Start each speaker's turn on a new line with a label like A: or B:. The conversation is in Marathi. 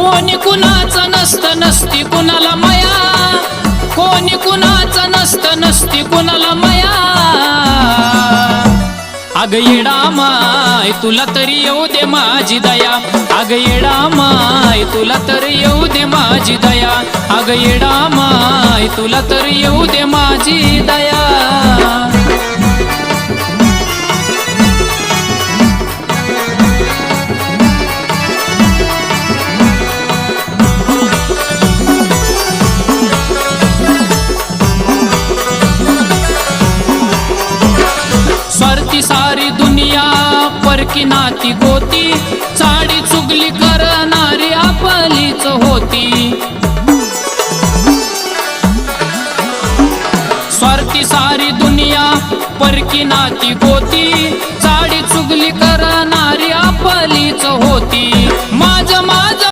A: कोणी कुणाचं नसतं नसती कुणाला माया, कोणी कुणाचं नसतं नसती कुणाला माया। अग येडा माय तुला तरी येऊ दे माझी दया, अग येडा माय तुला तरी येऊ दे माझी दया, अग येडा माय तुला तरी येऊ दे माझी दया। स्वार्थी सारी दुनिया परकी नाती गोती, चाडी चुगली करणारी आपलीच होती। स्वार्थी सारी दुनिया परकी नाती गोती,